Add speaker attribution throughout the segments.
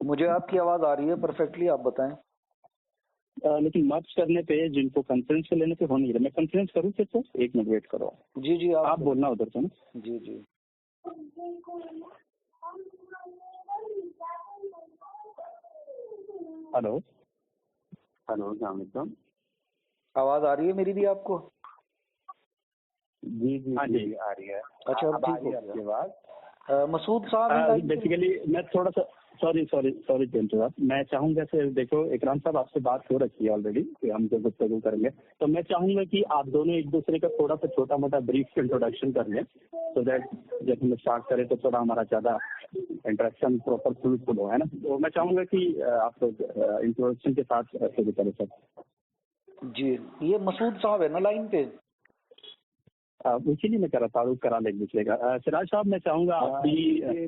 Speaker 1: مجھے آپ کی آواز آ رہی ہے پرفیکٹلی، آپ بتائیں۔
Speaker 2: لیکن مرچ کرنے پہ جن کو کانفرنس پہ لینے پہ ہو نہیں رہا، میں کانفرنس کروں پھر سے؟ ایک منٹ ویٹ کرو۔
Speaker 1: جی جی
Speaker 2: آپ بولنا ادھر سے نا۔
Speaker 1: جی جی
Speaker 2: ہلو السلام علیکم،
Speaker 1: آواز آ رہی ہے میری بھی آپ کو؟
Speaker 2: جی جی جی آ رہی ہے۔
Speaker 1: اچھا
Speaker 2: اب آ رہی ہے آپ کی آواز؟
Speaker 1: مسعود صاحب
Speaker 2: بیسیکلی میں تھوڑا سا سوری میں چاہوں گا کہ دیکھو اکرام صاحب، آپ سے بات ہو رکھی ہے آلریڈی کہ ہم جو گفتگو کریں گے، تو میں چاہوں گا کہ آپ دونوں ایک دوسرے کا تھوڑا سا چھوٹا موٹا بریف انٹروڈکشن کر لیں، سو دیٹ جب ہم اسٹارٹ کریں تو تھوڑا ہمارا زیادہ انٹریکشن پراپر فروٹفل ہو، ہے نا؟ تو میں چاہوں گا کہ آپ لوگ انٹروڈکشن کے ساتھ شروع کریں سر۔
Speaker 1: جی، یہ مسعود صاحب ہے نا لائن پہ؟
Speaker 2: اسی لیے میں کہہ رہا تعارف کرا لیں ایک دوسرے کا۔ سراج صاحب میں چاہوں گا آپ بھی۔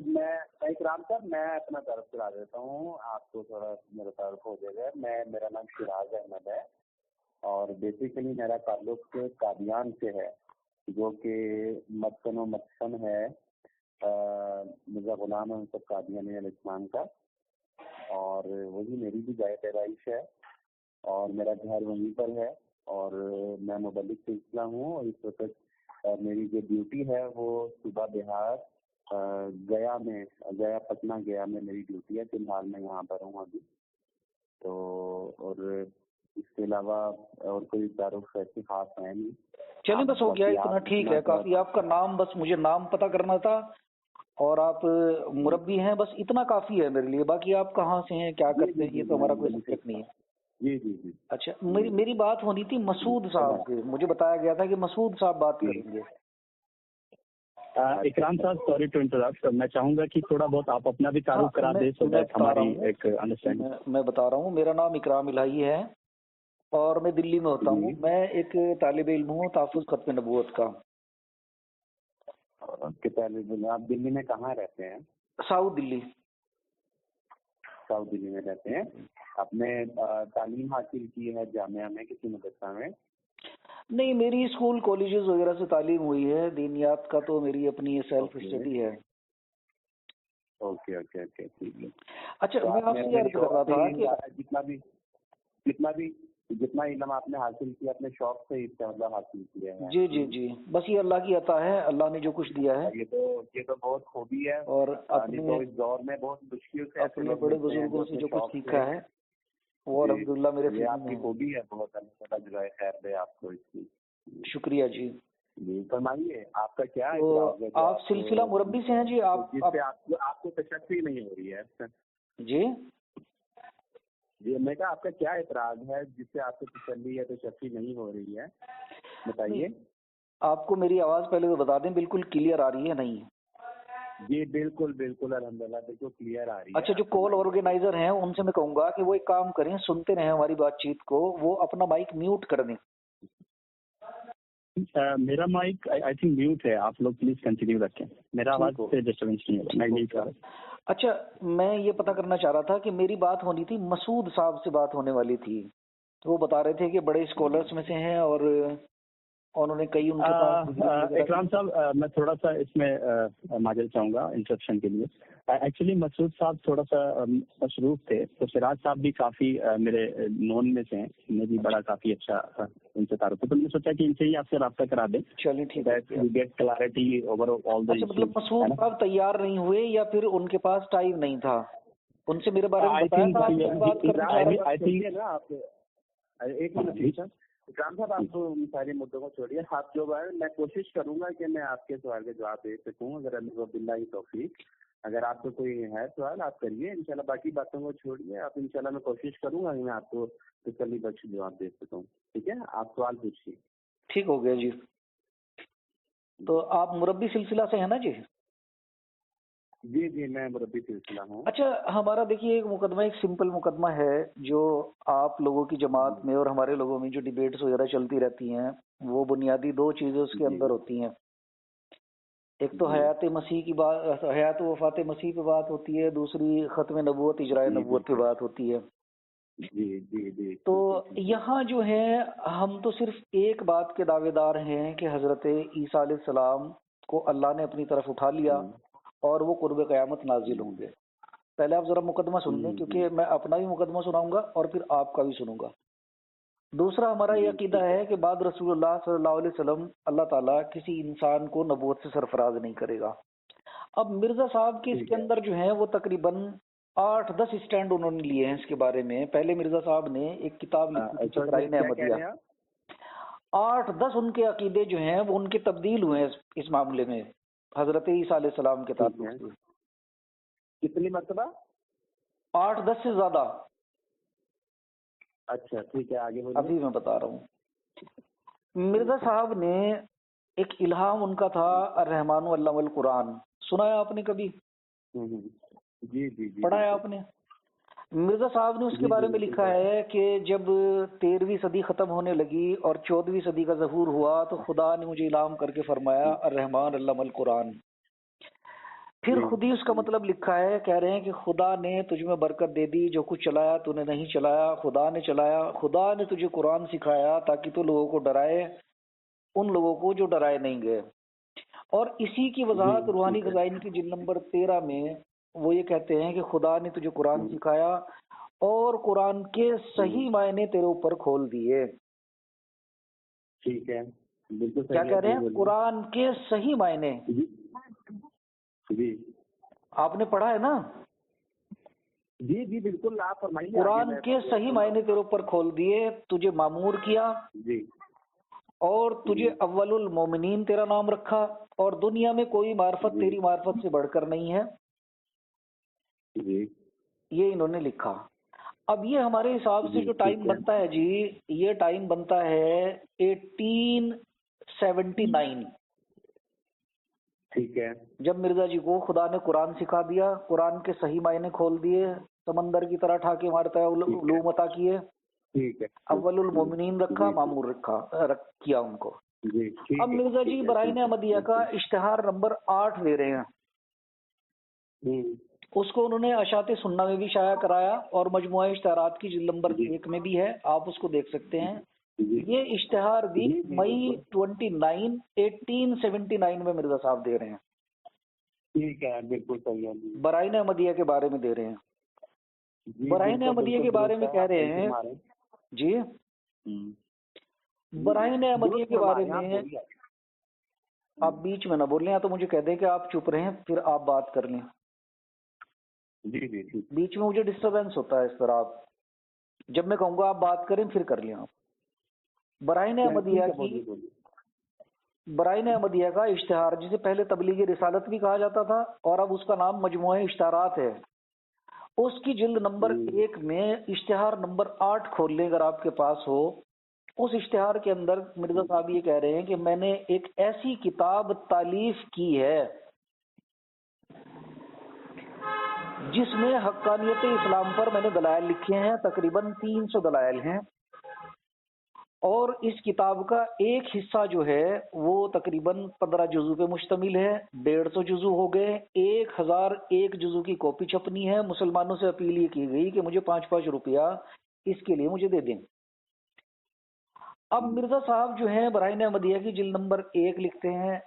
Speaker 3: میں اکرام صاحب میں اپنا تعارف کرا دیتا ہوں، آپ کو تھوڑا میرا تعارف ہو جائے گا۔ میرا نام شراز احمد ہے اور بیسیکلی میرا تعلق قادیان سے ہے، جو کہ مسکن و مسکن ہے مرزا غلام احمد صاحب قادیانی علیہ السلام کا، اور وہی میری بھی جائے پیدائش ہے اور میرا گھر وہیں پر ہے، اور میں مبلغ سلسلہ ہوں، اور اس وقت میری جو ڈیوٹی ہے وہ صوبہ بہار گیا پٹنہ گیا میں میری ڈیوٹی ہے، فی الحال میں یہاں پر ہوں ابھی تو، اور اس کے علاوہ اور کوئی تعارف ایسی خاص ہے نہیں۔
Speaker 1: چلیے بس ہو گیا اتنا، ٹھیک ہے کافی۔ آپ کا نام، بس مجھے نام پتہ کرنا تھا، اور آپ مربی ہیں، بس اتنا کافی ہے میرے لیے۔ باقی آپ کہاں سے ہیں، کیا کرتے ہیں، یہ تو ہمارا کوئی سبجیکٹ نہیں ہے۔
Speaker 3: جی جی جی
Speaker 1: اچھا، میری بات ہونی تھی مسعود صاحب سے، مجھے بتایا گیا تھا کہ مسعود صاحب بات کریں گے۔
Speaker 2: اکرام صاحب سوری ٹو انٹرپٹ، میں چاہوں گا کہ تھوڑا بہت آپ اپنا بھی تعارف کرا دیں سو دیٹ ہماری ایک انڈرسٹینڈنگ۔
Speaker 1: میں بتا رہا ہوں، میرا نام اکرام الہی ہے اور میں دلی میں ہوتا ہوں۔ میں ایک طالب علم ہوں تحفظ ختم نبوت کا۔
Speaker 3: آپ دلی میں کہاں رہتے ہیں؟
Speaker 1: ساؤتھ دلی۔
Speaker 3: ساؤتھ دلی میں رہتے ہیں۔ آپ نے تعلیم حاصل کی ہے جامعہ میں، کسی مدرسہ میں؟
Speaker 1: نہیں، میری اسکول کالجز وغیرہ سے تعلیم ہوئی ہے، دینیات کا تو میری اپنی سیلف اسٹڈی ہے۔
Speaker 3: اوکے اوکے اوکے، ٹھیک ہے۔
Speaker 1: اچھا، میں آپ سے عرض کر رہا تھا کہ
Speaker 3: جتنا علم آپ نے حاصل کیا اپنے شوق سے ہی مطلب حاصل کیا ہے؟
Speaker 1: جی جی جی، بس یہ اللہ کی عطا ہے، اللہ نے جو کچھ دیا ہے۔
Speaker 3: یہ تو بہت خوبی ہے،
Speaker 1: اور اپنے
Speaker 3: اس دور میں بہت مشکل سے
Speaker 1: اپنے بڑے بزرگوں سے جو کچھ سیکھا ہے وہ الحمدللہ میرے
Speaker 3: یہ آپ کی خوبی ہے، بہت اللہ تعالیٰ جزائے خیر دے آپ کو اس کی۔
Speaker 1: شکریہ جی۔
Speaker 3: جی فرمائیے، آپ کا کیا ہے؟
Speaker 1: آپ سلسلہ مربی سے ہیں جی؟
Speaker 3: جس سے آپ کو تشفی نہیں ہو رہی ہے؟
Speaker 1: جی
Speaker 3: جی، میں کہا آپ کا کیا اعتراض ہے جس سے آپ کو تسلی یا تشفی نہیں ہو رہی ہے، بتائیے۔
Speaker 1: آپ کو میری آواز پہلے تو بتا دیں بالکل کلیئر آ رہی ہے نہیں؟
Speaker 3: جی بالکل بالکل الحمدللہ بالکل کلیئر آ رہی ہے۔
Speaker 1: اچھا، جو کال آرگنائزر ہیں ان سے میں کہوں گا کہ وہ ایک کام کریں، سنتے رہیں ہماری بات چیت کو، وہ اپنا مائک میوٹ کر دیں۔
Speaker 2: میرا مائک آئی تھنک میوٹ ہے، آپ لوگ پلیز کنٹینیو رکھیں، میرا آواز سے ڈسٹربنس نہیں ہوگا، میں نہیں کر رہا۔
Speaker 1: اچھا، میں یہ پتہ کرنا چاہ رہا تھا کہ میری بات ہونی تھی، مسعود صاحب سے بات ہونے والی تھی، تو وہ بتا رہے تھے کہ بڑے اسکالرس میں سے ہیں اور انہوں نے کئی ان کے پاس۔
Speaker 2: اکرام صاحب میں تھوڑا سا اس میں معذرت چاہوں گا انٹرپشن کے لیے۔ ایکچولی مسعود صاحب تھوڑا سا مصروف تھے، تو سراج صاحب بھی کافی میرے نون میں سے ہیں، انہیں بھی بڑا کافی اچھا ان سے تعارف ہے، تو میں نے سوچا کہ ان سے ہی آپ سے رابطہ کرا دیں۔
Speaker 1: چلیے ٹھیک ہے۔
Speaker 2: گیٹ کلیئرٹی اوور آل دی۔
Speaker 1: اچھا، مطلب مسعود صاحب تیار نہیں ہوئے یا پھر ان کے پاس ٹائم نہیں تھا؟ ان سے میرے بارے میں بتایا تھا
Speaker 3: ایک منٹ اکرام صاحب، آپ کو سارے مدعوں کو چھوڑیے، آپ جو ہے میں کوشش کروں گا کہ میں آپ کے سوال کے جواب دے سکوں، اگر اللہ باللہ توفیق۔ اگر آپ کو کوئی ہے سوال آپ کریے، انشاءاللہ باقی باتوں کو چھوڑیے آپ، انشاءاللہ میں کوشش کروں گا کہ میں آپ کو تسلی بخش جواب دے سکوں، ٹھیک ہے؟ آپ سوال پوچھیے۔
Speaker 1: ٹھیک ہو گیا جی۔ تو آپ مربی سلسلہ سے ہیں نا جی؟
Speaker 3: جی جی، میں مربی سلسلہ ہوں۔
Speaker 1: اچھا، ہمارا دیکھیے ایک مقدمہ، ایک سمپل مقدمہ ہے جو آپ لوگوں کی جماعت میں اور ہمارے لوگوں میں جو ڈیبیٹس وغیرہ چلتی رہتی ہیں، وہ بنیادی دو چیزیں اس کے اندر ہوتی ہیں۔ ایک تو حیات مسیح کی بات، حیات و وفات مسیح پہ بات ہوتی ہے، دوسری ختم نبوت اجراء نبوت پہ بات ہوتی ہے۔
Speaker 3: جی جی جی،
Speaker 1: تو یہاں جو ہے ہم تو صرف ایک بات کے دعوے دار ہیں کہ حضرت عیسیٰ علیہ السلام کو اللہ نے اپنی طرف اٹھا لیا اور وہ قرب قیامت نازل ہوں گے۔ پہلے آپ ذرا مقدمہ سن لیں، کیونکہ میں اپنا بھی مقدمہ سناؤں گا اور پھر آپ کا بھی سنوں گا۔ دوسرا ہمارا یہ عقیدہ ہے کہ بعد رسول اللہ صلی اللہ علیہ وسلم اللہ تعالیٰ کسی انسان کو نبوت سے سرفراز نہیں کرے گا۔ اب مرزا صاحب کے اس کے اندر جو ہیں وہ تقریباً 8-10 اسٹینڈ انہوں نے لیے ہیں اس کے بارے میں۔ پہلے مرزا صاحب نے ایک کتاب لکھی تھی برائن احمدیہ، 8-10 ان کے عقیدے جو ہیں وہ ان کے تبدیل ہوئے ہیں اس معاملے میں حضرت عیسیٰ علیہ السلام کے تعلق سے۔
Speaker 3: کتنی مرتبہ؟
Speaker 1: 8-10 سے زیادہ۔
Speaker 3: اچھا ٹھیک ہے، آگے بولیے۔
Speaker 1: ابھی میں بتا رہا ہوں۔ مرزا صاحب نے ایک الہام ان کا تھا الرحمن علم القرآن، سنا ہے آپ نے کبھی؟
Speaker 3: جی جی جی،
Speaker 1: پڑھا ہے آپ نے؟ مرزا صاحب نے اس کے بارے میں لکھا ہے کہ جب 13ویں صدی ختم ہونے لگی اور 14ویں صدی کا ظہور ہوا تو خدا نے مجھے الہام کر کے فرمایا الرحمن علم القرآن۔ پھر خود ہی اس کا مطلب لکھا ہے، کہہ رہے ہیں کہ خدا نے تجھ میں برکت دے دی، جو کچھ چلایا تو نے نہیں چلایا، خدا نے چلایا۔ خدا نے تجھے قرآن سکھایا تاکہ تو لوگوں کو ڈرائے، ان لوگوں کو جو ڈرائے نہیں گئے۔ اور اسی کی وضاحت روحانی خزائن کی جلد نمبر 13 میں وہ یہ کہتے ہیں کہ خدا نے تجھے قرآن سکھایا اور قرآن کے صحیح معنی تیرے اوپر کھول دیے۔
Speaker 3: ٹھیک ہے، بالکل
Speaker 1: کیا کہہ رہے ہیں؟ قرآن کے صحیح معنی۔
Speaker 3: جی
Speaker 1: آپ نے پڑھا ہے نا؟
Speaker 3: جی جی بالکل، آپ فرمائیے۔
Speaker 1: قرآن کے صحیح معنی تیرے اوپر کھول دیے، تجھے مامور کیا
Speaker 3: جی،
Speaker 1: اور تجھے اول المومنین تیرا نام رکھا، اور دنیا میں کوئی معرفت تیری معرفت سے بڑھ کر نہیں ہے۔
Speaker 3: جی
Speaker 1: یہ انہوں نے لکھا۔ اب یہ ہمارے حساب سے جو ٹائم بنتا ہے جی، یہ ٹائم بنتا ہے 1879۔
Speaker 3: ٹھیک ہے،
Speaker 1: جب مرزا جی کو خدا نے قرآن سکھا دیا، قرآن کے صحیح معنی کھول دیے، سمندر کی طرح ٹھاکے مارتا ہے، علوم عطا کیے،
Speaker 3: ٹھیک ہے،
Speaker 1: اول المومنین رکھا، مامور کیا ان کو۔
Speaker 3: جی
Speaker 1: اب مرزا جی برائن احمدیہ کا اشتہار نمبر 8 دے رہے ہیں، اس کو انہوں نے اشاعت سنہ میں بھی شائع کرایا اور مجموعہ اشتہارات کی جلد نمبر 1 میں بھی ہے، آپ اس کو دیکھ سکتے ہیں۔ یہ اشتہار بھی مئی 29 1879 میں مرزا صاحب دے رہے ہیں،
Speaker 3: ٹھیک ہے، بالکل صحیح ہے۔
Speaker 1: برائن احمدیہ کے بارے میں دے رہے ہیں۔ برائن احمدیہ کے بارے میں کہہ رہے ہیں جی، برائن احمدیہ کے بارے میں آپ بیچ میں نہ بولیں، یا تو مجھے کہہ دیں کہ آپ چپ رہیں پھر آپ بات کر لیں۔
Speaker 3: جی جی ٹھیک،
Speaker 1: بیچ میں مجھے ڈسٹربینس ہوتا ہے اس طرح، آپ جب میں کہوں گا آپ بات کریں پھر کر لیں آپ۔ برائن احمدیہ کا اشتہار، جسے پہلے تبلیغ رسالت بھی کہا جاتا تھا اور اب اس کا نام مجموعہ اشتہارات ہے، اس کی جلد نمبر 1 میں اشتہار نمبر 8 کھول لیں اگر آپ کے پاس ہو۔ اس اشتہار کے اندر مرزا صاحب یہ کہہ رہے ہیں کہ میں نے ایک ایسی کتاب تالیف کی ہے جس میں حقانیت اسلام پر میں نے دلائل لکھے ہیں، تقریباً 300 دلائل ہیں، اور اس کتاب کا ایک حصہ جو ہے وہ تقریباً 15 جزو پہ مشتمل ہے، 150 جزو ہو گئے، 1001 جزو کی کاپی چھپنی ہے۔ مسلمانوں سے اپیل یہ کی گئی کہ مجھے 5-5 روپیہ اس کے لیے مجھے دے دیں۔ اب مرزا صاحب جو ہیں برائن احمدیہ کی جلد نمبر 1 لکھتے ہیں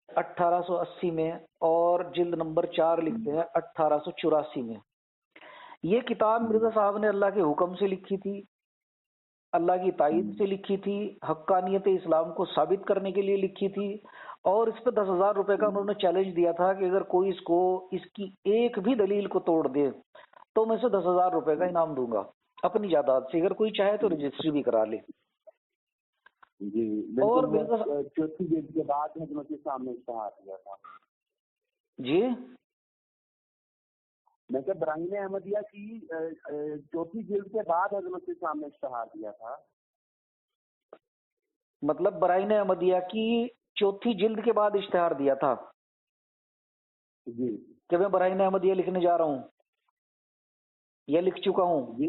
Speaker 1: 1880 میں، اور جلد نمبر 4 لکھتے ہیں 1884 میں۔ یہ کتاب مرزا صاحب نے اللہ کے حکم سے لکھی تھی، اللہ کی تائید سے لکھی تھی، حقانیت اسلام کو ثابت کرنے کے لیے لکھی تھی، اور اس پہ 10,000 روپے کا انہوں نے چیلنج دیا تھا کہ اگر کوئی اس کی ایک بھی دلیل کو توڑ دے تو میں سے 10,000 روپے کا انعام دوں گا اپنی جائیداد سے، اگر کوئی چاہے تو رجسٹری بھی کرا لے۔
Speaker 3: جی
Speaker 1: اور
Speaker 3: چوتھی جلد کے بعد حکومت کے سامنے اشتہار دیا تھا
Speaker 1: جی،
Speaker 3: میں کہ برائن احمدیہ کی چوتھی جلد کے بعد حکومت کے سامنے اشتہار دیا تھا،
Speaker 1: مطلب برائن احمدیہ کی چوتھی جلد کے بعد اشتہار دیا تھا
Speaker 3: جی
Speaker 1: کہ میں برائن احمدیہ لکھنے جا رہا ہوں یا لکھ چکا ہوں۔
Speaker 3: جی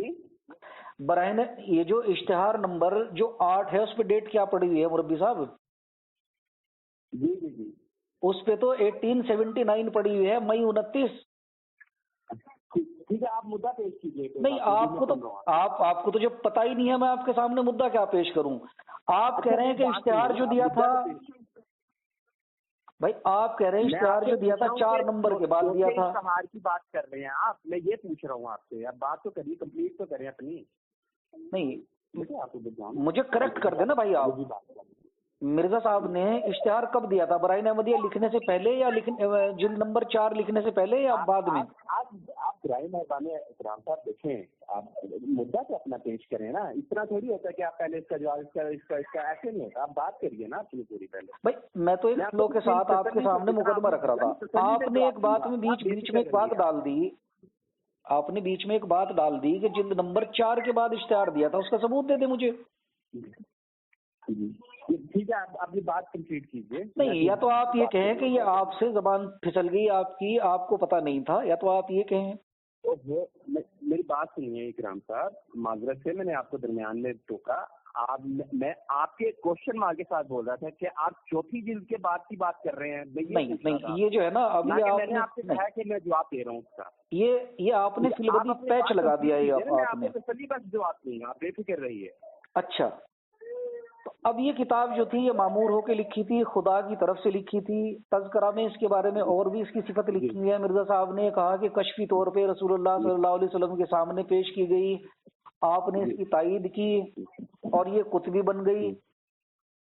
Speaker 1: برائن یہ جو اشتہار نمبر جو 8 ہے اس پہ ڈیٹ کیا پڑی ہوئی ہے مربی صاحب؟
Speaker 3: جی جی جی
Speaker 1: اس پہ تو 1879 پڑی ہوئی ہے، مئی 29۔
Speaker 3: ٹھیک ہے، آپ مدعا پیش کیجیے۔
Speaker 1: نہیں، آپ کو تو جب پتہ ہی نہیں ہے میں آپ کے سامنے مدعا کیا پیش کروں؟ آپ کہہ رہے ہیں کہ اشتہار جو دیا تھا، بھائی آپ کہہ رہے ہیں اشتہار جو دیا تھا 4 نمبر کے بعد دیا تھا.
Speaker 3: اشتہار کی بات کر رہے ہیں آپ, میں یہ پوچھ رہا ہوں آپ سے, اب بات تو کریے, کمپلیٹ تو کریں اپنی.
Speaker 1: نہیں مجھے کریکٹ کر دینا بھائی آپ. مرزا صاحب نے اشتہار کب دیا تھا؟ برائن احمدیہ لکھنے سے پہلے یا جلد نمبر 4 لکھنے سے پہلے یا بعد میں؟
Speaker 3: آپ برائے مہربانی اکرام صاحب دیکھیں, آپ مدعا تو اپنا پیش کریں نا, اتنا تھوڑی ہوتا ہے کہ آپ پہلے اس کا جواب اس کا ایسے نہیں ہوتا. آپ بات کریے نا اپنی پوری پہلے.
Speaker 1: بھائی میں تو ایک فلو کے ساتھ آپ کے سامنے مقدمہ رکھ رہا تھا. آپ نے ایک بات میں بیچ میں ایک بات ڈال دی, آپ نے بیچ میں ایک بات ڈال دی کہ جلد نمبر 4 کے بعد اشتہار دیا تھا, اس کا ثبوت دے دیں مجھے.
Speaker 3: ٹھیک ہے, آپ اپنی بات کمپلیٹ کیجیے.
Speaker 1: نہیں, یا تو آپ یہ کہیں کہ یہ آپ سے زبان پھسل گئی آپ کی, آپ کو پتہ نہیں تھا, یا تو آپ یہ کہیں.
Speaker 3: میری بات سنیے اکرام صاحب, معذرت سے میں نے آپ کو درمیان میں ٹوکا. میں آپ کے کوشچن مارک کے ساتھ بول رہا تھا کہ آپ چوتھی جلد کے بعد کی بات کر رہے ہیں.
Speaker 1: نہیں, یہ جو ہے نا ابھی
Speaker 3: میں نے آپ سے کہا کہ میں جواب دے رہا ہوں اس کا.
Speaker 1: یہ آپ نے فلبدی پیچ لگا دیا ہے.
Speaker 3: آپ نے تسلی بس جواب نہیں, آپ بے فکر رہیے.
Speaker 1: اچھا, تو اب یہ کتاب جو تھی یہ معمور ہو کے لکھی تھی, خدا کی طرف سے لکھی تھی. تذکرہ میں اس کے بارے میں اور بھی اس کی صفت لکھی ہے. مرزا صاحب نے کہا کہ کشفی طور پہ رسول اللہ صلی اللہ علیہ وسلم کے سامنے پیش کی گئی, آپ نے اس کی تائید کی اور یہ کتبی بن گئی.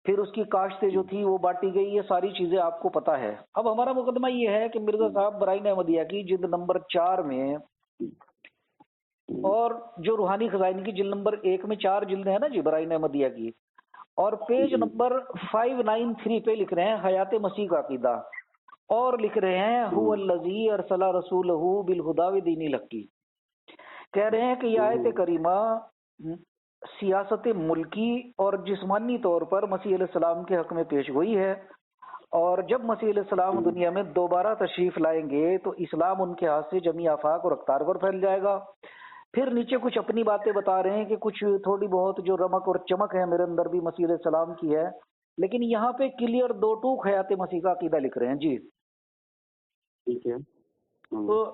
Speaker 1: پھر اس کی کاشتیں جو تھی وہ بانٹی گئی. یہ ساری چیزیں آپ کو پتہ ہے. اب ہمارا مقدمہ یہ ہے کہ مرزا صاحب برائن احمدیہ کی جلد نمبر 4 میں اور جو روحانی خزائن کی جلد نمبر 1 میں 4 جلدیں ہیں نا جی برائن احمدیہ کی, اور پیج نمبر 593 پہ لکھ رہے ہیں حیات مسیح کا عقیدہ, اور لکھ رہے ہیں هو الذی ارسل رسولہ بالہدی ودین الحق. کہہ رہے ہیں کہ یہ آیت کریمہ سیاست ملکی اور جسمانی طور پر مسیح علیہ السلام کے حق میں پیش گوئی ہے, اور جب مسیح علیہ السلام دنیا میں دوبارہ تشریف لائیں گے تو اسلام ان کے ہاتھ سے جمیع آفاق اور اقطار پر پھیل جائے گا. پھر نیچے کچھ اپنی باتیں بتا رہے ہیں کہ کچھ تھوڑی بہت جو رمق اور چمک ہے میرے اندر بھی مسیح علیہ السلام کی ہے, لیکن یہاں پہ کلیئر 2 ٹوک حیات مسیح کا عقیدہ لکھ رہے ہیں جی.
Speaker 3: ٹھیک ہے.
Speaker 1: تو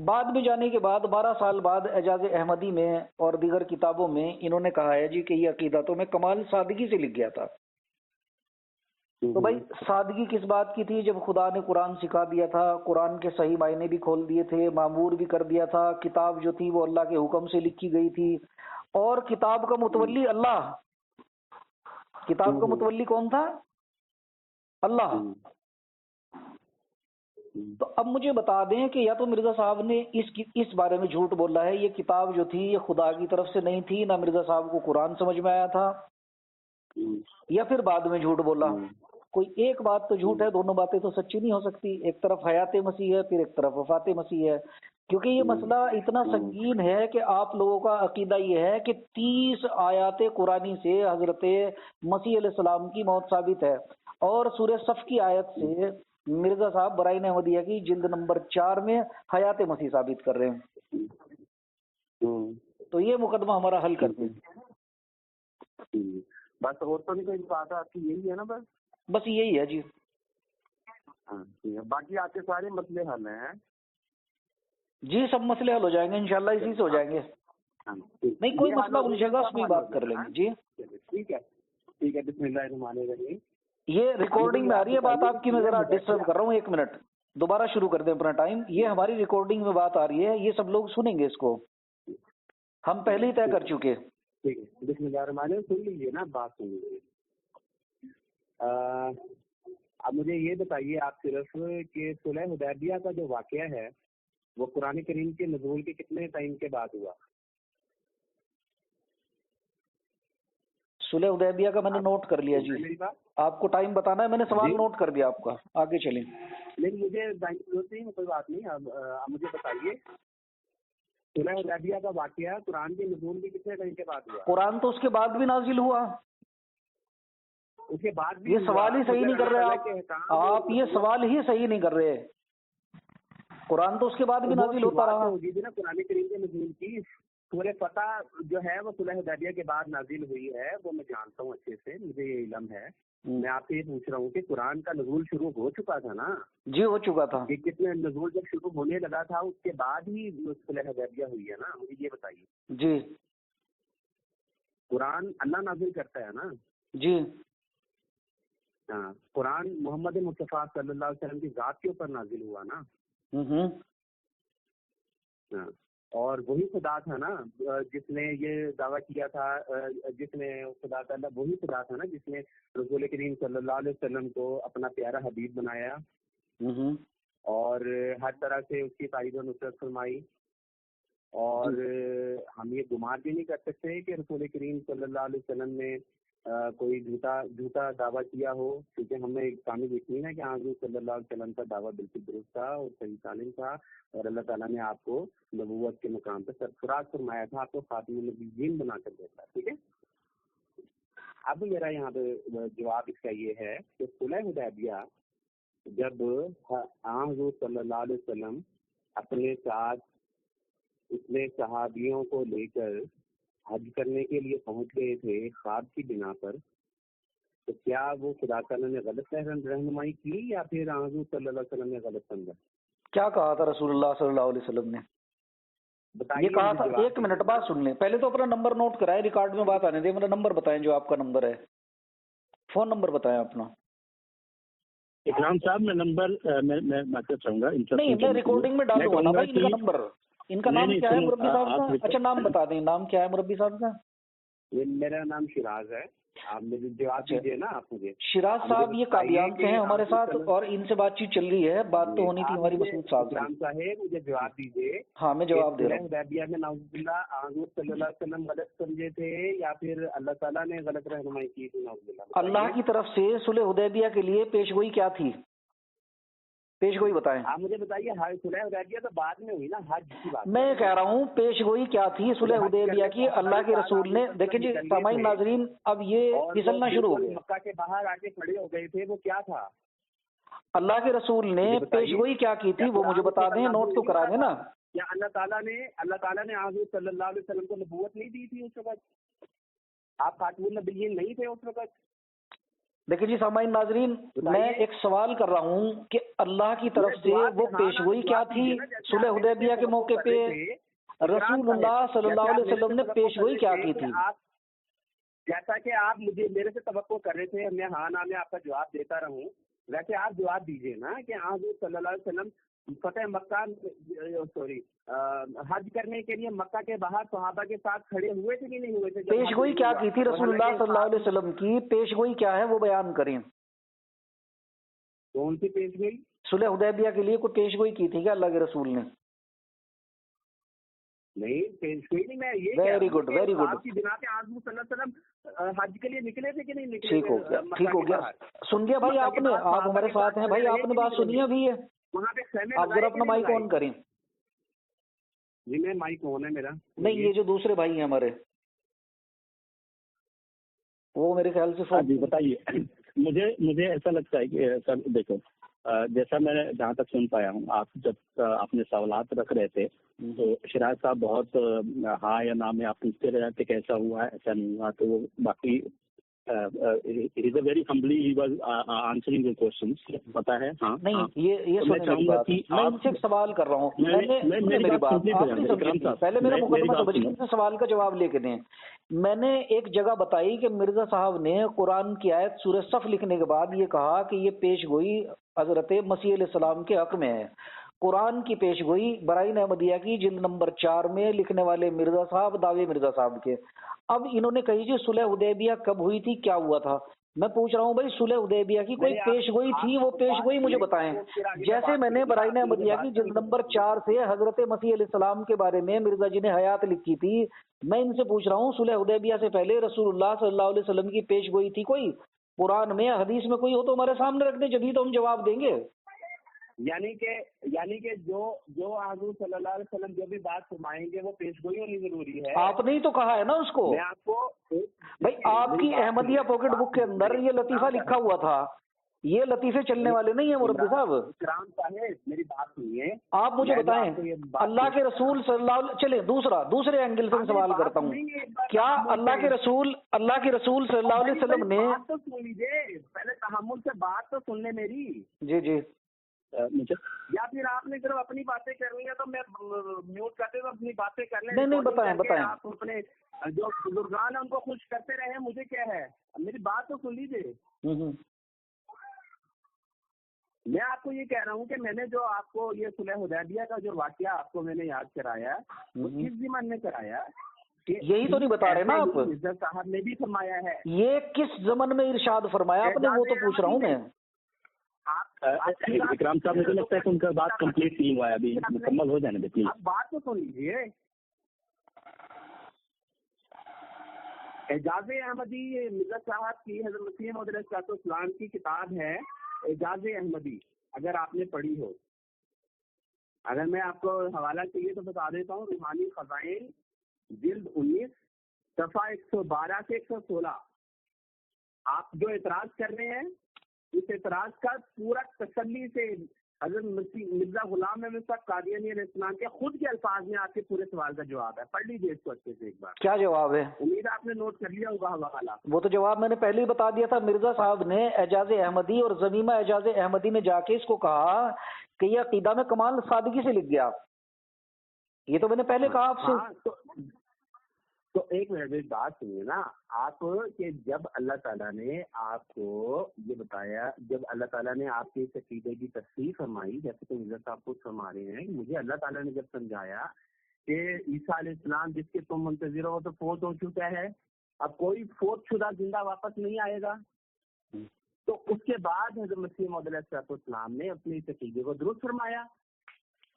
Speaker 1: بعد میں جانے کے بعد 12 سال بعد اعجاز احمدی میں اور دیگر کتابوں میں انہوں نے کہا ہے جی کہ یہ عقیدہ تو میں کمال سادگی سے لکھ گیا تھا. تو بھائی سادگی کس بات کی تھی؟ جب خدا نے قرآن سکھا دیا تھا, قرآن کے صحیح معنی بھی کھول دیے تھے, معمور بھی کر دیا تھا, کتاب جو تھی وہ اللہ کے حکم سے لکھی گئی تھی, اور کتاب کا متولی اللہ. کتاب کا متولی کون تھا؟ اللہ. تو اب مجھے بتا دیں کہ یا تو مرزا صاحب نے اس بارے میں جھوٹ بولا ہے, یہ کتاب جو تھی یہ خدا کی طرف سے نہیں تھی, نہ مرزا صاحب کو قرآن سمجھ میں آیا تھا, یا پھر بعد میں جھوٹ بولا. کوئی ایک بات تو جھوٹ ہے, دونوں باتیں تو سچی نہیں ہو سکتی. ایک طرف حیات مسیح ہے, پھر ایک طرف وفات مسیح ہے. کیونکہ یہ مسئلہ اتنا سنگین ہے کہ آپ لوگوں کا عقیدہ یہ ہے کہ 30 آیات قرآنی سے حضرت مسیح علیہ السلام کی موت ثابت ہے, اور سورہ صف کی آیت سے مرزا صاحب برائن احمدیہ کی جلد نمبر 4 میں حیات مسیح ثابت کر رہے ہیں. تو یہ مقدمہ ہمارا حل کرتے ہیں.
Speaker 3: بس اور تو نہیں کوئی بات ہے آپ کی, یہی ہے نا؟
Speaker 1: بس یہی ہے جی.
Speaker 3: باقی آپ کے سارے مسئلے حل ہیں
Speaker 1: جی, سب مسئلے حل ہو جائیں گے انشاءاللہ, اسی سے ہو جائیں گے. نہیں کوئی مسئلہ الجھے گا اس میں بات کر لیں گے جی.
Speaker 3: ٹھیک ہے, ٹھیک ہے. بسم اللہ الرحمن الرحیم.
Speaker 1: یہ ریکارڈنگ میں آ رہی ہے بات آپ کی, میں ذرا ڈسٹرب کر رہا ہوں, 1 منٹ دوبارہ شروع کر دیں اپنا ٹائم. یہ ہماری ریکارڈنگ میں بات آ رہی ہے, یہ سب لوگ سنیں گے اس کو, ہم پہلے ہی طے کر چکے.
Speaker 3: ٹھیک ہے, بسم اللہ الرحمن الرحیم. سن لیجیے نا, بات سن لیجیے. اب مجھے یہ بتائیے آپ صرف کہ صلح حدیبیہ کا جو واقعہ ہے وہ قرآن کریم کے نزول کے کتنے ٹائم کے بعد ہوا؟
Speaker 1: صلح حدیبیہ کا میں نے نوٹ کر لیا جی. آپ کو ٹائم بتانا ہے؟ میں نے سوال نوٹ کر دیا آپ کا, آگے چلیں.
Speaker 3: نہیں, مجھے ضرورت نہیں, کوئی بات نہیں. اب مجھے بتائیے صلح حدیبیہ کا واقعہ قرآن کے نزول کے کتنے ٹائم کے بعد ہوا؟
Speaker 1: قرآن تو اس کے بعد بھی نازل ہوا.
Speaker 3: اس کے بعد بھی
Speaker 1: یہ سوال ہی صحیح نہیں کر رہے آپ, یہ سوال ہی صحیح نہیں کر رہے. قرآن تو اس کے بعد بھی نازل ہوتا رہا.
Speaker 3: ہوگی نا قرآن کریم کے نزول کی. سورہ فتح جو ہے وہ صلح حدیبیہ کے بعد نازل ہوئی ہے, وہ میں جانتا ہوں اچھے سے, مجھے یہ علم ہے. میں آپ سے یہ پوچھ رہا ہوں کہ قرآن کا نزول شروع ہو چکا تھا نا؟
Speaker 1: جی ہو چکا تھا.
Speaker 3: کہ کتنے نزول جب شروع ہونے لگا تھا اس کے بعد ہی صلح حدیبیہ ہوئی ہے نا؟ مجھے یہ بتائیے.
Speaker 1: جی,
Speaker 3: قرآن اللہ نازل کرتا ہے نا؟
Speaker 1: جی.
Speaker 3: ہاں قرآن محمد مصطفیٰ صلی اللہ علیہ وسلم کی ذات کے اوپر نازل ہوا نا. ہاں اور وہی خدا تھا نا جس نے یہ دعویٰ کیا تھا, جس نے خدا تعالیٰ وہی خدا تھا نا جس نے رسول کریم صلی اللہ علیہ وسلم کو اپنا پیارا حبیب بنایا اور ہر طرح سے اس کی تائید و نصرت فرمائی. اور ہم یہ گمان بھی نہیں کر سکتے کہ رسول کریم صلی اللہ علیہ وسلم نے کوئی جھوٹا دعویٰ کیا ہو, کیونکہ ہمیں ایک کہانی دیکھی نا کہ حضور صلی اللہ علیہ وسلم کا دعویٰ بالکل درست تھا اور صحیح سالم تھا, اور اللہ تعالیٰ نے آپ کو نبوت کے مقام پہ سرفراز فرمایا تھا, آپ کو خاتم النبیین بنا کر دیتا. ٹھیک ہے, اب میرا یہاں پہ جواب اس کا یہ ہے کہ صلح حدیبیہ جب حضور صلی اللہ علیہ وسلم اپنے ساتھ اپنے صحابیوں کو لے کر حج کرنے کے لیے پہنچ گئے تھے خواب کی بنا پر, تو کیا وہ خدا تعالیٰ نے غلط رہنمائی کی یا پھر حضور صلی اللہ علیہ وسلم نے غلط سمجھا؟
Speaker 1: کیا کہا تھا رسول اللہ صلی اللہ علیہ وسلم نے؟ یہ کہا تھا, ایک منٹ بات سن لیں, پہلے تو اپنا نمبر نوٹ کرائے, ریکارڈ میں بات آنے دیں, میرا نمبر بتائیں جو آپ کا نمبر ہے, فون نمبر بتائیں اپنا.
Speaker 2: اکرام صاحب میں نمبر میں بات چاہوں گا,
Speaker 1: نہیں میں ریکارڈنگ میں ڈالوں گا نا بھائی ان کا نمبر. ان کا نام کیا ہے مربی صاحب کا؟ اچھا نام بتا دیں, نام کیا ہے مربی صاحب کا؟
Speaker 3: میرا نام شراز ہے. آپ مجھے جواب دیجیے نا. آپ مجھے
Speaker 1: شراز صاحب یہ قادیان سے ہیں ہمارے ساتھ, اور ان سے بات چیت چل رہی ہے, بات تو ہونی تھی ہماری مسعود صاحب سے.
Speaker 3: اکرام صاحب مجھے جواب دیجیے.
Speaker 1: ہاں میں جواب دے رہا ہوں.
Speaker 3: حدیبیہ میں نعوذ باللہ حضور صلی اللہ علیہ وسلم غلط سمجھے تھے یا پھر اللہ تعالیٰ نے غلط رہنمائی کی تھی؟ نعوذ باللہ.
Speaker 1: اللہ کی طرف سے صلح حدیبیہ کے لیے پیشگوئی کیا تھی؟ پیشگوئی بتائیں.
Speaker 3: آپ مجھے بتائیے. صلح حدیبیہ تو بعد میں ہوئی نا, حج کی بات.
Speaker 1: میں کہہ رہا ہوں پیشگوئی کیا تھی صلح حدیبیہ کی اللہ کے رسول نے؟ دیکھیں جی سامعین ناظرین, اب یہ پھسلنا شروع ہو گیا.
Speaker 3: مکہ کے باہر آ کے کھڑے ہو گئے تھے, وہ کیا تھا؟
Speaker 1: اللہ کے رسول نے پیشگوئی کیا کی تھی وہ مجھے بتا دیں, نوٹ تو کرا دیں نا.
Speaker 3: کیا اللہ تعالیٰ نے حضور صلی اللہ علیہ وسلم کو نبوت نہیں دی تھی اس وقت؟ آپ خاتم النبیین نہیں تھے اس وقت؟
Speaker 1: دیکھیں جی سامعین ناظرین, میں ایک سوال کر رہا ہوں کہ اللہ کی طرف سے وہ پیشگوئی کیا تھی صلح حدیبیہ کے موقع پہ؟ رسول اللہ صلی اللہ علیہ وسلم نے پیشگوئی کیا کی تھی؟
Speaker 3: جیسا کہ آپ مجھے میرے سے توقع کر رہے تھے میں ہاں نہ میں آپ کا جواب دیتا رہوں, ویسے آپ جواب دیجیے نا کہ حضور صلی اللہ علیہ وسلم فتح مکہ حج کرنے کے لیے مکہ کے باہر صحابہ کے ساتھ کھڑے ہوئے تھے کہ نہیں ہوئے تھے؟
Speaker 1: پیشگوئی کیا کی تھی رسول اللہ صلی اللہ علیہ وسلم کی؟ پیشگوئی کیا ہے وہ بیان کریں.
Speaker 3: کون سی پیشگوئی؟
Speaker 1: صلح حدیبیہ کے لیے کوئی پیشگوئی کی تھی کیا اللہ کے رسول نے؟
Speaker 3: نہیں پیشگوئی نہیں. میں یہ
Speaker 1: ویری گڈ ویری گڈ.
Speaker 3: آپ کی بنا پہ حضور صلی اللہ علیہ وسلم حج کے لیے نکلے تھے کہ نہیں نکلے؟
Speaker 1: ٹھیک ہو گیا ٹھیک ہو گیا. سن لیا بھائی آپ نے, آپ ہمارے ساتھ ہیں بھائی, آپ نے بات سنی ابھی ہے.
Speaker 3: وہاں پہ
Speaker 1: آپ ذرا اپنا مائک آن کریں.
Speaker 3: جی میں مائک آن ہے میرا.
Speaker 1: نہیں یہ جو دوسرے بھائی ہیں ہمارے وہ میرے خیال سے
Speaker 2: جی بتائیے. مجھے ایسا لگتا ہے کہ سر دیکھو, جیسا میں نے جہاں تک سن پایا ہوں, آپ جب اپنے سوالات رکھ رہے تھے تو شراز صاحب بہت ہاں یا نہ میں آپ پوچھتے رہے تھے کیسا ہوا ایسا نہیں ہوا, تو وہ باقی very humbly he was answering the questions. پتا ہے ہاں
Speaker 1: نہیں یہ چاہوں گا کہ میں ان سے سوال کر رہا ہوں. میری بات پہلے میرا مقدمہ سمجھیے, سوال کا جواب لے کے دیں. میں نے ایک جگہ بتائی کہ مرزا صاحب نے قرآن کی آیت سورہ صف لکھنے کے بعد یہ کہا کہ یہ پیش گوئی حضرت مسیح علیہ السلام کے حق میں ہے. قرآن کی پیش گوئی برائن احمدیہ کی جلد نمبر 4 میں لکھنے والے مرزا صاحب دعوے مرزا صاحب کے. اب انہوں نے کہی جی صلح حدیبیہ کب ہوئی تھی, کیا ہوا تھا؟ میں پوچھ رہا ہوں بھائی صلح حدیبیہ کی کوئی پیش گوئی تھی, وہ پیش گوئی مجھے بتائیں. جیسے میں نے برائن احمدیہ کی جلد نمبر 4 سے حضرت مسیح علیہ السلام کے بارے میں مرزا جی نے حیات لکھی تھی, میں ان سے پوچھ رہا ہوں صلح حدیبیہ سے پہلے رسول اللہ صلی اللہ علیہ وسلم کی پیش گوئی تھی کوئی؟ قرآن میں حدیث میں کوئی ہو تو ہمارے سامنے رکھ دیں, جبھی تو ہم جواب دیں گے.
Speaker 3: یعنی کہ جو حضور صلی اللہ علیہ وسلم جو بھی بات فرمائیں گے وہ پیش گوئی ہونی ضروری ہے. آپ
Speaker 1: نے ہی تو کہا ہے نا اس کو.
Speaker 3: میں آپ کو
Speaker 1: بھائی آپ کی احمدیہ پاکٹ بک کے اندر یہ لطیفہ لکھا ہوا تھا, یہ لطیفے چلنے والے نہیں ہیں مربی صاحب.
Speaker 3: کرام صاحب میری بات سنیے,
Speaker 1: آپ مجھے بتائیں اللہ کے رسول صلی اللہ علیہ چلے دوسرے اینگل سے سوال کرتا ہوں, کیا اللہ کے رسول صلی اللہ علیہ وسلم نے
Speaker 3: تو سن لیجیے, پہلے تحمل سے بات تو سن لیں میری.
Speaker 1: جی
Speaker 3: یا پھر آپ نے صرف اپنی باتیں کرنی ہے تو میں میوٹ کرتے ہوئے اپنی باتیں کر لیں.
Speaker 1: نہیں بتائیں.
Speaker 3: آپ اپنے جو بزرگان ہیں ان کو خوش کرتے رہے, مجھے کیا ہے, میری بات تو سن لیجیے. میں آپ کو یہ کہہ رہا ہوں کہ میں نے جو آپ کو یہ صلح حدیبیہ کا جو واقعہ آپ کو میں نے یاد کرایا وہ کس ضمن میں کرایا؟
Speaker 1: یہی تو نہیں بتا رہے نا آپ،
Speaker 3: مرزا صاحب نے بھی فرمایا ہے.
Speaker 1: یہ کس ضمن میں ارشاد فرمایا آپ نے، وہ تو پوچھ رہا ہوں میں.
Speaker 2: اکرام صاحب مجھے لگتا ہے کہ ان کا بات کمپلیٹ نہیں ہوا ہے، ابھی مکمل ہو جانے دے پلیز.
Speaker 3: آپ بات تو سن لیجیے. اعجاز احمدی مرزا صاحب کی حضرت مسیح موعود علیہ السلام کی کتاب ہے اعجاز احمدی، اگر آپ نے پڑھی ہو. اگر میں آپ کو حوالہ چاہیے تو بتا دیتا ہوں. روحانی خزائن جلد 19 صفحہ 112 سے 116. آپ جو اعتراض کر رہے ہیں اس اعتراض کا پورا تسلی سے حضرت مرزا غلام احمد صاحب قادیانی علیہ السلام کے خود کے الفاظ میں آپ کے پورے سوال کا جواب ہے. پڑھ لیجیے اس کو اچھے سے ایک بار.
Speaker 1: کیا جواب ہے؟
Speaker 3: امید آپ نے نوٹ کر لیا ہوگا حوالہ. وہ
Speaker 1: تو جواب میں نے پہلے ہی بتا دیا تھا. مرزا صاحب نے اعجاز احمدی اور ضمیمہ اعجاز احمدی میں جا کے اس کو کہا کہ یہ عقیدہ میں کمال سادگی سے لکھ گیا. یہ تو میں نے پہلے کہا آپ سے.
Speaker 3: تو ایک منٹ بات سنیے نا آپ، کہ جب اللہ تعالیٰ نے آپ کو یہ بتایا، جب اللہ تعالیٰ نے آپ کے اس عقیدے کی تصحیح فرمائی، جیسے کہ مرزا صاحب خود فرما رہے ہیں، مجھے اللہ تعالیٰ نے جب سمجھایا کہ عیسیٰ علیہ السلام جس کے تم منتظر ہو تو فوت ہو چکا ہے، اب کوئی فوت شدہ زندہ واپس نہیں آئے گا، تو اس کے بعد حضرت مسیح موعود علیہ السلام نے اپنے اس عقیدے کو درست فرمایا.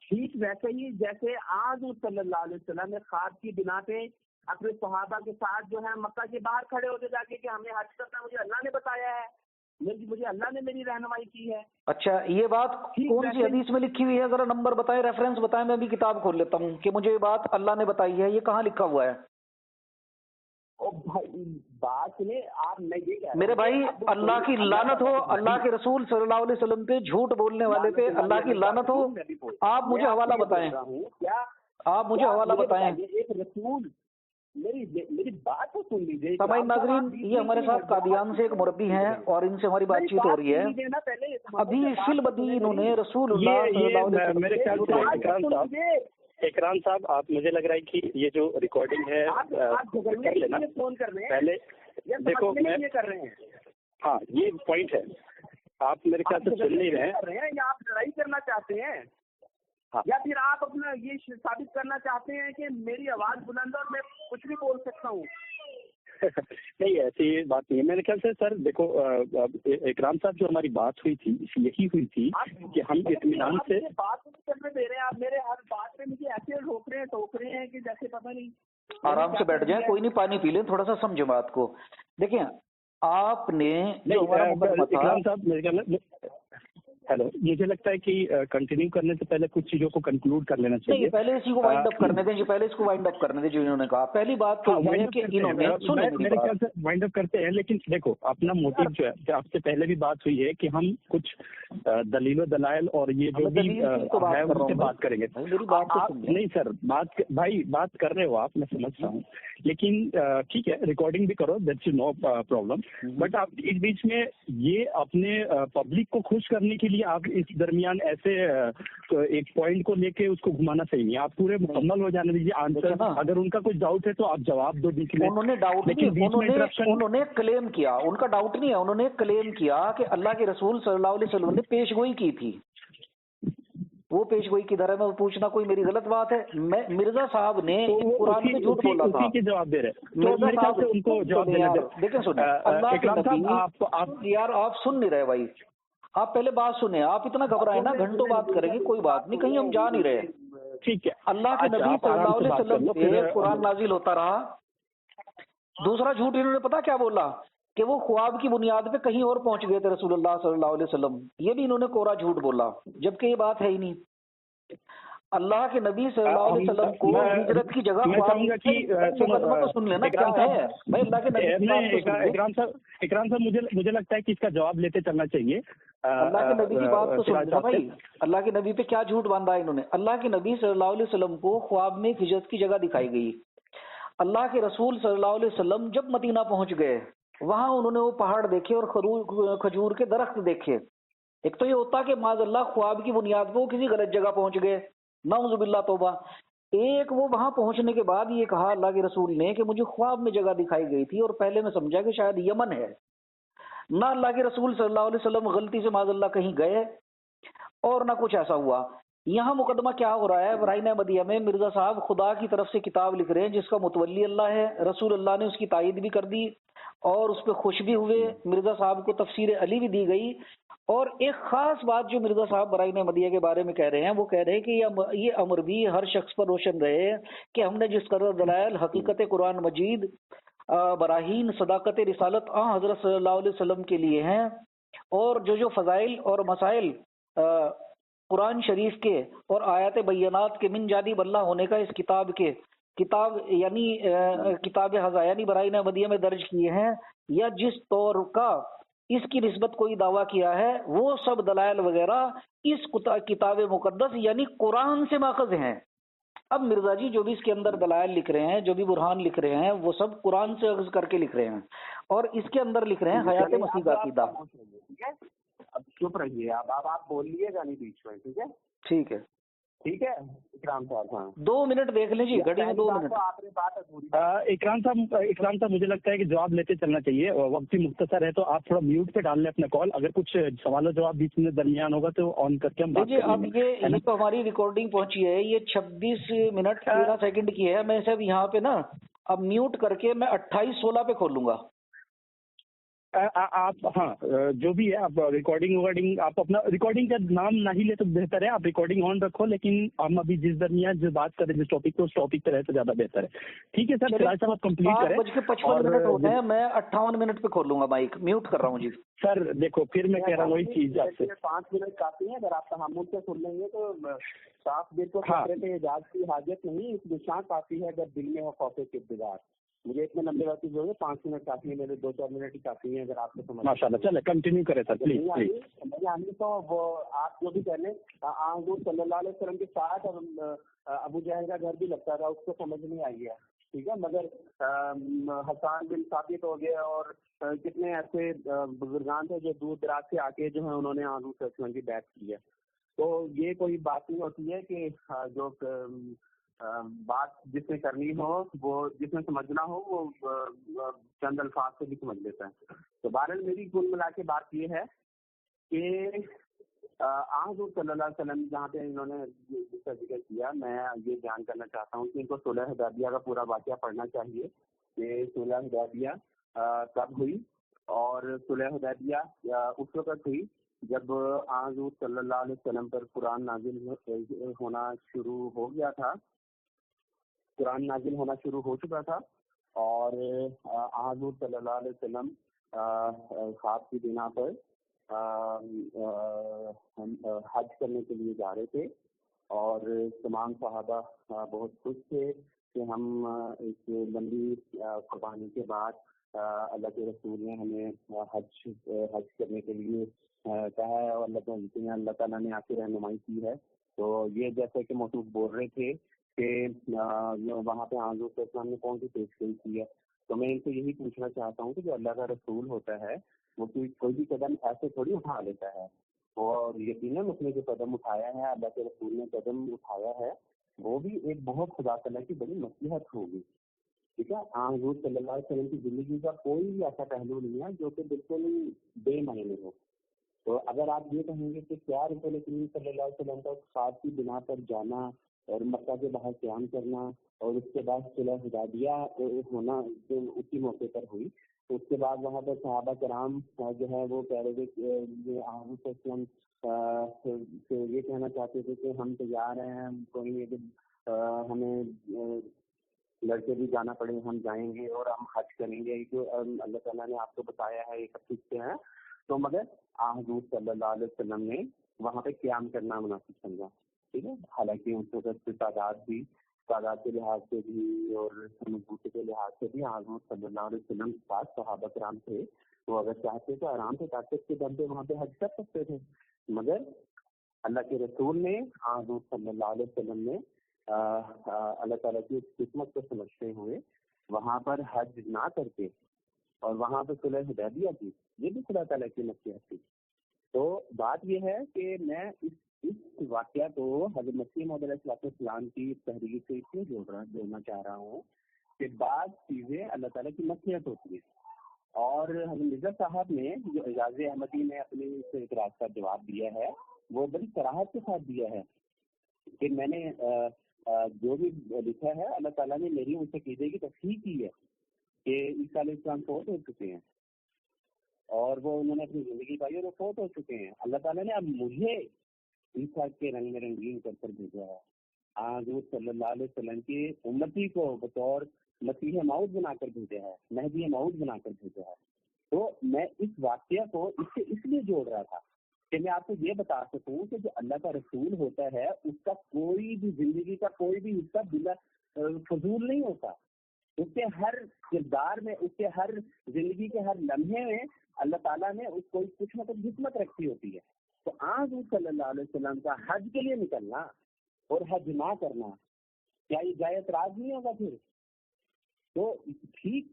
Speaker 3: ٹھیک ویسے ہی جیسے آج صلی اللہ علیہ وسلم نے خواب کی بنا پہ اپنے صحابہ کے ساتھ جو ہے مکہ کے باہر کھڑے ہوتے جا کے کہ ہمیں حج کرنا مجھے اللہ نے بتایا ہے، مجھے اللہ نے میری رہنمائی کی ہے.
Speaker 1: اچھا یہ بات کون سی حدیث میں لکھی ہوئی ہے؟ ذرا نمبر بتائیں، ریفرنس بتائیں، میں بھی کتاب کھول لیتا ہوں کہ مجھے یہ بات اللہ نے بتائی ہے. یہ کہاں لکھا ہوا ہے؟
Speaker 3: بات نے آپ میں یہ کہہ رہا ہوں
Speaker 1: میرے بھائی، اللہ کی لعنت ہو اللہ کے رسول صلی اللہ علیہ وسلم پہ، جھوٹ بولنے والے پہ اللہ کی لعنت ہو. آپ مجھے حوالہ بتائیں، آپ مجھے حوالہ بتائیں.
Speaker 3: ایک رسول، میری بات کو سن لیجیے.
Speaker 1: سامعین ناظرین، یہ ہمارے ساتھ قادیان سے ایک مربی ہیں اور ان سے ہماری بات چیت ہو رہی ہے. ابھی فی البدیہہ انہوں نے رسول اللہ صلی اللہ علیہ وسلم
Speaker 2: میرے خیال سے اکرام صاحب، آپ مجھے لگ رہا ہے کہ یہ جو ریکارڈنگ ہے کر لینا پہلے. دیکھو میں
Speaker 3: کر رہے ہیں،
Speaker 2: ہاں یہ پوائنٹ ہے، آپ میرے خیال سے سن نہیں رہے ہیں،
Speaker 3: یا آپ لڑائی کرنا چاہتے ہیں، یا پھر آپ اپنا یہ ثابت کرنا چاہتے ہیں کہ میری آواز بلند ہے اور میں کچھ بھی بول سکتا ہوں.
Speaker 2: نہیں ایسی بات نہیں ہے میرے خیال سے. سر دیکھو اکرام صاحب، جو ہماری بات ہوئی تھی یہی ہوئی تھی کہ ہم اطمینان سے
Speaker 3: بات کرنے دے رہے ہیں. آپ میرے ہر بات پہ مجھے ایسے ٹوک رہے ہیں کہ جیسے پتہ نہیں.
Speaker 1: آرام سے بیٹھ جائیں، کوئی نہیں، پانی پی لیں، تھوڑا سا سمجھے بات کو. دیکھیں آپ نے جو ہمارا مقدمہ تھا،
Speaker 2: اکرام صاحب میرے خیال میں، ہیلو، مجھے لگتا ہے کہ کنٹینیو کرنے سے پہلے کچھ چیزوں کو کنکلوڈ کر لینا چاہیے.
Speaker 1: نہیں، پہلے اسی کو وائنڈ اپ کرنے دیں. پہلے اس کو وائنڈ اپ کرنے دیں جو انہوں نے کہا. پہلی بات تو یہ ہے کہ انہوں نے
Speaker 2: میرے خیال سے وائنڈ اپ کرتے ہیں، لیکن دیکھو اپنا موٹیو جو ہے کہ آپ سے پہلے بھی بات ہوئی ہے کہ ہم کچھ دلیل و دلائل اور یہ جو بھی ہے ان سے بات کریں گے. نہیں سر، بات کر رہے ہو آپ، میں سمجھتا ہوں، لیکن ٹھیک ہے ریکارڈنگ بھی کرو، دیٹس نو پرابلم. بٹ آپ اس بیچ میں یہ اپنے پبلک کو خوش کرنے کے لیے آپ اس درمیان ایسے ایک پوائنٹ کو لے کے اس کو گھمانا صحیح نہیں. آپ پورے مکمل ہو جانے دیجیے آنسر. اگر ان کا کچھ ڈاؤٹ ہے تو آپ جواب دو بیچ میں.
Speaker 1: انہوں نے ڈاؤٹ نہیں، انہوں نے کلیم کیا، ان کا ڈاؤٹ نہیں ہے، انہوں نے کلیم کیا کہ اللہ کے رسول صلی اللہ علیہ وسلم نے پیش گوئی کی تھی. وہ پیش گوئی کدھر ہے؟ میں پوچھنا کوئی میری غلط بات ہے؟ مرزا صاحب نے قرآن سے جھوٹ بولا تھا.
Speaker 2: جواب دے رہے مرزا صاحب ان کو جواب دینا.
Speaker 1: دیکھیں سنیں، اللہ کے نبی، یار آپ سن نہیں رہے بھائی، آپ پہلے بات سنیں. آپ اتنا گھبرائے نا، گھنٹوں بات کریں گے، کوئی بات نہیں، کہیں ہم جا نہیں رہے.
Speaker 2: ٹھیک ہے،
Speaker 1: اللہ کے نبی صلی اللہ علیہ وسلم پہ قرآن نازل ہوتا رہا. دوسرا جھوٹ انہوں نے پتا کیا بولا؟ کہ وہ خواب کی بنیاد پہ کہیں اور پہنچ گئے تھے رسول اللہ صلی اللہ علیہ وسلم. یہ بھی انہوں نے کوڑا جھوٹ بولا، جبکہ یہ بات ہے ہی نہیں. اللہ کے نبی صلی اللہ علیہ وسلم کو ہجرت کی جگہ سن لینا کیا ہے. میں اللہ کے نبی
Speaker 2: اکرام صاحب مجھے لگتا ہے کہ اس کا جواب لیتے چلنا چاہیے.
Speaker 1: اللہ کے نبی کی بات تو سن لینا بھائی. اللہ کے نبی پہ کیا جھوٹ باندھا انہوں نے؟ اللہ کے نبی صلی اللہ علیہ وسلم کو خواب میں ہجرت کی جگہ دکھائی گئی. اللہ کے رسول صلی اللہ علیہ وسلم جب مدینہ پہنچ گئے، وہاں انہوں نے وہ پہاڑ دیکھے اور کھجور کے درخت دیکھے. ایک تو یہ ہوتا کہ معاذ اللہ خواب کی بنیاد پہ وہ کسی غلط جگہ پہنچ گئے، نعوذ باللہ توبہ. ایک وہ وہاں پہنچنے کے بعد یہ کہا اللہ کے رسول نے کہ مجھے خواب میں جگہ دکھائی گئی تھی اور پہلے میں سمجھا کہ شاید یمن ہے. نہ اللہ کے رسول صلی اللہ علیہ وسلم غلطی سے معاذ اللہ کہیں گئے، اور نہ کچھ ایسا ہوا. یہاں مقدمہ کیا ہو رہا ہے؟ براہین احمدیہ میں مرزا صاحب خدا کی طرف سے کتاب لکھ رہے ہیں جس کا متولی اللہ ہے، رسول اللہ نے اس کی تائید بھی کر دی اور اس پہ خوش بھی ہوئے. مرزا صاحب کو تفسیر علی بھی دی گئی. اور ایک خاص بات جو مرزا صاحب براہین احمدیہ کے بارے میں کہہ رہے ہیں، وہ کہہ رہے ہیں کہ یہ امر بھی ہر شخص پر روشن رہے کہ ہم نے جس قدر دلائل حقیقت قرآن مجید، براہین صداقت رسالت حضرت صلی اللہ علیہ وسلم کے لیے ہیں، اور جو فضائل اور مسائل قرآن شریف کے اور آیات بینات کے من جانب اللہ ہونے کا اس کتاب یعنی کتاب ہزا یعنی براہین احمدیہ میں درج کیے ہیں، یا جس طور کا اس کی نسبت کوئی دعویٰ کیا ہے، وہ سب دلائل وغیرہ اس کتاب مقدس یعنی قرآن سے ماخذ ہیں. اب مرزا جی جو بھی اس کے اندر دلائل لکھ رہے ہیں، جو بھی برہان لکھ رہے ہیں، وہ سب قرآن سے اخذ کر کے لکھ رہے ہیں، اور اس کے اندر لکھ رہے ہیں حیات مسیح کا عقیدہ.
Speaker 3: اب چپ رہیے، آپ بولیے گا نہیں بیچ میں، ٹھیک ہے؟
Speaker 1: ٹھیک ہے
Speaker 3: اکرام صاحب. ہاں
Speaker 1: 2 منٹ دیکھ لیں جی، گھڑی میں 2 منٹ.
Speaker 3: آپ نے بات ادھوری.
Speaker 2: اکرام صاحب مجھے لگتا ہے کہ جواب لیتے چلنا چاہیے، وقت بھی مختصر ہے، تو آپ تھوڑا میوٹ پہ ڈال لیں اپنا کال. اگر کچھ سوال و جواب بیچ میں درمیان ہوگا تو آن کر کے ہم بات
Speaker 1: جی.
Speaker 2: کریں
Speaker 1: اب
Speaker 2: گے.
Speaker 1: یہ تو ہماری ریکارڈنگ پہنچی ہے، یہ 26 منٹ 13 سیکنڈ کی ہے. میں صاحب یہاں پہ نا اب میوٹ کر کے میں 28/16 پہ کھولوں گا.
Speaker 2: آپ ہاں جو بھی ہے آپ ریکارڈنگ آپ اپنا ریکارڈنگ کا نام نہ ہی لے تو بہتر ہے. آپ ریکارڈنگ آن رکھو، لیکن ہم ابھی جس درمیان جو بات کریں جس ٹاپک پہ اس ٹاپک پہ رہے تو زیادہ بہتر ہے. ٹھیک ہے سر، فراز صاحب آپ کمپلیٹ کریں.
Speaker 1: 8:55 ہوتے ہیں، میں 58 منٹ پہ کھولوں گا مائک. میوٹ کر رہا ہوں جی.
Speaker 2: سر دیکھو پھر میں کہہ رہا ہوں وہی چیز آپ سے.
Speaker 3: 5 منٹ کافی ہے، اگر آپ تحمل سے سن لیں گے تو صاف دل کو اعجاز کی حاجت نہیں، اس نشان کافی ہے اگر دل میں ہو خوف کے ابتدار. مجھے اتنے لمبے وقت جو ہے 5 منٹ کافی ہے، میرے 2-4 منٹ ہی کافی ہیں اگر آپ کو سمجھ.
Speaker 2: ماشاء اللہ، چلے کنٹینیو کریں سر پلیز.
Speaker 3: نہیں تو وہ آپ جو بھی کہہ لیں، حضور صلی اللہ علیہ وسلم کے ساتھ ابو جہل کا گھر بھی لگتا تھا، اس کو سمجھ نہیں آئی ہے، ٹھیک ہے. مگر حسان بن ثابت ہو گئے اور کتنے ایسے بزرگان تھے جو دور دراز سے آ کے جو ہے انہوں نے حضور صلی اللہ علیہ وسلم کی بیعت کی ہے. تو یہ کوئی بات نہیں ہوتی ہے کہ جو بات جس نے کرنی ہو، وہ جس نے سمجھنا ہو، وہ چند الفاظ سے بھی سمجھ لیتا ہے. تو بہرحال میری کل ملا کے بات یہ ہے کہ حضور صلی اللہ علیہ وسلم جہاں پہ انہوں نے جس کا ذکر کیا، میں یہ بیان کرنا چاہتا ہوں کہ ان کو صلح حدیبیہ کا پورا واقعہ پڑھنا چاہیے کہ صلح حدیبیہ کب ہوئی. اور صلح حدیبیہ اس وقت ہوئی جب حضور صلی اللہ علیہ وسلم پر قرآن نازل ہونا شروع ہو گیا تھا، قرآن نازل ہونا شروع ہو چکا تھا، اور حضور صلی اللہ علیہ وسلم خواب کی بنا پر حج کرنے کے لیے جا رہے تھے. اور تمام صحابہ بہت خوش تھے کہ ہم اس لمبی قربانی کے بعد اللہ کے رسول نے ہمیں حج کرنے کے لیے کہا ہے، اور اللہ تعالیٰ نے آ کے رہنمائی کی ہے. تو یہ جیسے کہ موصوف بول رہے تھے کہ وہاں پہ حضور صلی اللہ علیہ وسلم نے کون سی پیشگوئی کی ہے. تو میں ان سے یہی پوچھنا چاہتا ہوں کہ جو اللہ کا رسول ہوتا ہے وہ کوئی بھی قدم ایسے تھوڑی اٹھا لیتا ہے، اور یقیناً اس نے جو قدم اٹھایا ہے، اللہ کے رسول نے قدم اٹھایا ہے، وہ بھی ایک بہت خدا تعالیٰ کی بڑی مصلحت ہوگی. ٹھیک ہے. حضور صلی اللہ علیہ وسلم کی زندگی کا کوئی بھی ایسا پہلو نہیں ہے جو کہ بالکل بے معنی ہو. تو اگر آپ یہ کہیں گے کہ کیا رسول کریم صلی اللہ علیہ وسلم کا خواب کی بنا پر جانا اور مکہ کے باہر قیام کرنا اور اس کے بعد صلح حدیبیہ ہونا جو اسی موقع پر ہوئی، تو اس کے بعد وہاں پر صحابہ کرام جو ہے وہ کہہ رہے تھے کہ حضور صلی اللہ علیہ وسلم سے یہ کہنا چاہتے تھے کہ ہم تیار ہیں، کوئی نہیں کہ ہمیں لڑکے بھی جانا پڑے ہم جائیں گے اور ہم حج کریں گے، جو اللہ تعالیٰ نے آپ کو بتایا ہے یہ سب چیزیں ہیں. تو مگر حضور صلی اللہ علیہ وسلم نے وہاں پہ قیام کرنا مناسب سمجھا. ٹھیک ہے. حالانکہ اس وقت تعداد کے لحاظ سے بھی اور مضبوطی کے لحاظ سے بھی حضور صلی اللہ علیہ وسلم کے پاس صحابہ کرام تھے، وہ اگر چاہتے تو آرام سے طاقت کے دم پہ وہاں پہ حج کر سکتے تھے. مگر اللہ کے رسول نے حضور صلی اللہ علیہ وسلم نے اللہ تعالیٰ کی قسمت کو سمجھتے ہوئے وہاں پر حج نہ کر کے اور وہاں پہ صلح حدیبیہ کی، یہ بھی خدا تعالیٰ کی نصیحت تھی. تو بات یہ ہے کہ میں اس واقعہ کو حضرت مسیح موعود علیہ السلام کی تحریر سے اس لیے جوڑنا چاہ رہا ہوں کہ بعض چیزیں اللہ تعالیٰ کی نصیحت ہوتی ہے. اور حضرت مرزا صاحب نے جو اعجاز احمدی نے اپنے اس اعتراض کا جواب دیا ہے وہ بڑی صراحت کے ساتھ دیا ہے کہ میں نے جو بھی لکھا ہے اللہ تعالیٰ نے میری اس عقیدے کی تصحیح کی ہے کہ عیسیٰ علیہ السلام فوت ہو چکے ہیں اور وہ انہوں نے اپنی زندگی پائی اور وہ فوت ہو چکے ہیں. اللہ تعالیٰ نے اب مجھے عیسیٰ کے رنگ میں رنگین کر کر بھیجا ہے. حضور صلی اللہ علیہ وسلم کی امتی کو بطور مسیح موعود بنا کر بھیجا ہے, مہدی موعود بنا کر بھیجا ہے. تو میں اس واقعہ کو اس سے اس لیے جوڑ رہا تھا کہ میں آپ کو یہ بتا سکوں کہ جو اللہ کا رسول ہوتا ہے اس کا کوئی بھی زندگی کا کوئی بھی حصہ بلا فضول نہیں ہوتا. اس کے ہر کردار میں, اس کے ہر زندگی کے ہر لمحے میں اللہ تعالیٰ نے اس کو کچھ نہ کچھ حکمت رکھی ہوتی ہے. تو حضور صلی اللہ علیہ وسلم کا حج کے لیے نکلنا اور حج نہ کرنا, کیا یہ جائے اعتراض نہیں ہوگا پھر؟ تو ٹھیک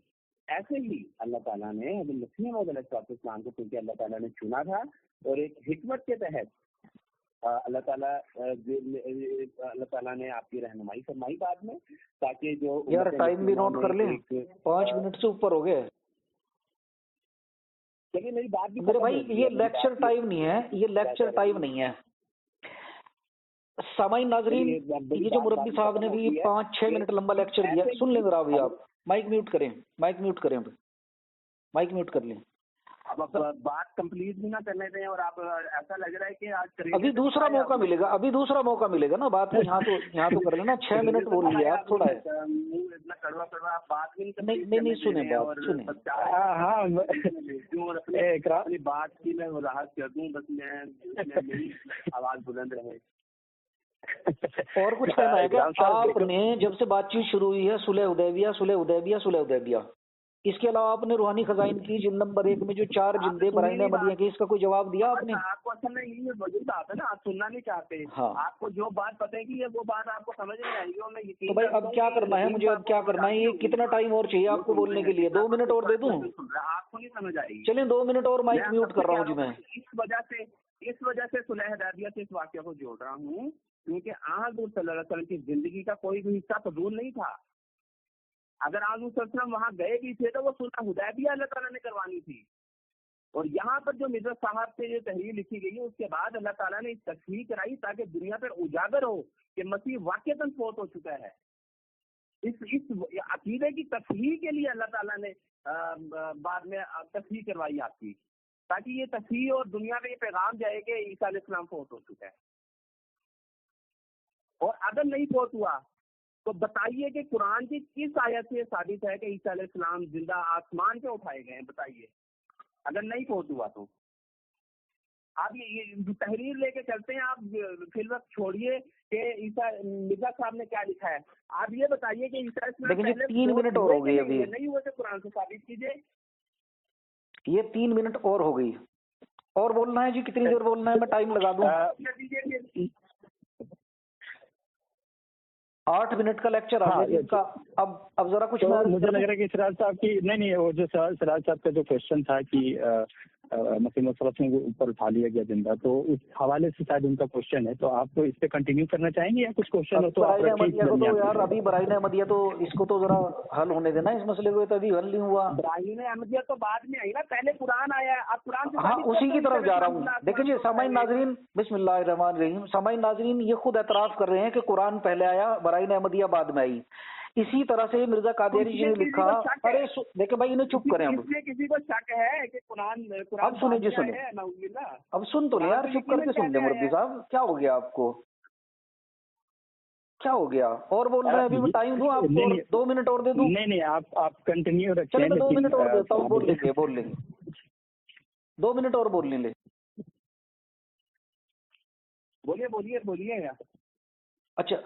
Speaker 3: ایسے ہی اللہ تعالیٰ نے حضرت مسیح موعود علیہ السلام کو, کیونکہ اللہ تعالیٰ نے چنا تھا اور ایک حکمت کے تحت اللہ تعالیٰ نے آپ کی رہنمائی فرمائی بعد میں, تاکہ جو
Speaker 1: یار ٹائم بھی نوٹ کر لیں, 5 منٹ سے اوپر ہو گئے.
Speaker 3: چلیے میری بات بھی
Speaker 1: میرے بھائی یہ لیکچر ٹائم نہیں ہے, یہ لیکچر ٹائم نہیں ہے. سامعین ناظرین, یہ جو مربی صاحب نے بھی 5-6 منٹ لمبا لیکچر دیا, سن لیں ذرا ابھی. آپ مائک میوٹ کریں, مائک میوٹ کریں, مائک میوٹ کر لیں.
Speaker 3: اب بات کمپلیٹ بھی نہ کرنے دیں اور آپ ایسا لگ رہا ہے کہ آج
Speaker 1: ابھی دوسرا موقع ملے گا, ابھی دوسرا موقع ملے گا نا بات میں. یہاں تو کر لینا, 6 منٹ بول لیے آپ. تھوڑا ہے
Speaker 3: اتنا کڑوا کڑوا آپ بات بھی
Speaker 1: نہیں سنیں بات سنیں.
Speaker 3: اپنی بات کی میں وضاحت کر دوں, بس میں آواز بلند رہے.
Speaker 1: اور کچھ کہنا ہے کہ آپ نے جب سے بات چیت شروع ہوئی ہے صلح حدیبیہ, اس کے علاوہ آپ نے روحانی خزائن کی جلد نمبر 1 میں جو 4 جلدیں براہین احمدیہ کی, اس کا کوئی جواب دیا آپ نے؟
Speaker 3: آپ کو اصل میں یہ وجود آتا ہے نا, آپ سننا نہیں چاہتے. آپ کو جو بات پتہ ہے کہ وہ بات آپ کو سمجھ نہیں آئے گی.
Speaker 1: تو بھائی اب کیا کرنا ہے مجھے, اب کیا کرنا ہے؟ یہ کتنا ٹائم اور چاہیے آپ کو بولنے کے لیے؟ 2 منٹ اور دے دوں؟
Speaker 3: آپ کو نہیں سمجھ آئے گی.
Speaker 1: چلیں 2 منٹ اور, مائک میوٹ کر رہا ہوں جی. میں
Speaker 3: اس وجہ سے صلح حدیبیہ سے اس واقعہ کو جوڑ رہا ہوں کیونکہ حضور صلی اللہ علیہ وسلم کی زندگی کا کوئی بھی حصہ فضول نہیں تھا. اگر حضور صلی اللہ علیہ وسلم وہاں گئے بھی تھے تو وہ صلح حدیبیہ اللہ تعالیٰ نے کروانی تھی. اور یہاں پر جو مرزا صاحب سے یہ تحریر لکھی گئی ہے اس کے بعد اللہ تعالیٰ نے تصحیح کرائی تاکہ دنیا پر اجاگر ہو کہ مسیح واقعتاً فوت ہو چکا ہے. اس عقیدے کی تصحیح کے لیے اللہ تعالیٰ نے بعد میں تصحیح کروائی آپ کی, تاکہ یہ تصحیح اور دنیا میں یہ پیغام جائے کہ عیسیٰ علیہ السلام فوت ہو چکا ہے. اور اگر نہیں فوت ہوا تو بتائیے کہ قرآن کی کس آیت سے ثابت ہے کہ عیسیٰ علیہ السلام زندہ آسمان پہ اٹھائے گئے ہیں؟ بتائیے. اگر نہیں فوت ہوا تو آپ یہ تحریر لے کے چلتے ہیں. آپ فی الوقت چھوڑیے کہ عیسیٰ مرزا صاحب نے کیا لکھا ہے, آپ یہ بتائیے کہ عیسیٰ علیہ السلام
Speaker 1: 3 منٹ اور ہو گئی, ابھی
Speaker 3: نہیں ہوئے تھے, قرآن سے ثابت کیجیے.
Speaker 1: یہ 3 منٹ اور ہو گئی. اور بولنا ہے جی؟ کتنی دیر بولنا ہے؟ میں ٹائم لگا دوں. 8 منٹ کا لیکچر آ گیا کا. اب ذرا کچھ
Speaker 2: مجھے لگ رہا ہے کہ سراج صاحب کی نہیں وہ جو سراج صاحب کا جو کوشچن تھا کہ مسیح موعود صلی اللہ علیہ وسلم کو اوپر اٹھا لیا گیا زندہ, تو اس حوالے سے شاید ان کا کوشچن ہے, تو آپ کو اس پہ کنٹینیو کرنا چاہیں گے یا کچھ کوشچن ہو تو آپ
Speaker 1: رکھیے. یار ابھی براہین احمدیہ تو اس کو تو ذرا حل ہونے دینا, اس مسئلے کو تو ابھی حل نہیں ہوا.
Speaker 3: براہین احمدیہ تو بعد میں آئی نا, پہلے قرآن آیا. اب قرآن
Speaker 1: ہاں اسی کی طرف جا رہا ہوں. دیکھیں جی سامعین ناظرین, بسم اللہ الرحمن الرحیم. سامعین ناظرین, یہ خود اعتراف کر رہے ہیں کہ قرآن پہلے آیا, براہین احمدیہ بعد میں آئی. اسی طرح سے مرزا قادیانی جی نے لکھا. ارے دیکھیں بھائی انہیں چپ کریں. اب
Speaker 3: کسی کو شک ہے کہ قرآن
Speaker 1: اب سنیں جی, سنیں, اب سن تو لیں یار, چپ کر کے سن لیں. مربی صاحب کیا ہو گیا آپ کو, کیا ہو گیا؟ اور بول رہے ہیں ابھی ٹائم دوں آپ کو, 2 منٹ اور دے دوں؟
Speaker 2: نہیں آپ کنٹینیو رکھیں.
Speaker 1: چلے میں 2 منٹ اور دیتا ہوں, بول لیں گے 2 منٹ اور بول لیں.
Speaker 3: بولیے.
Speaker 1: اچھا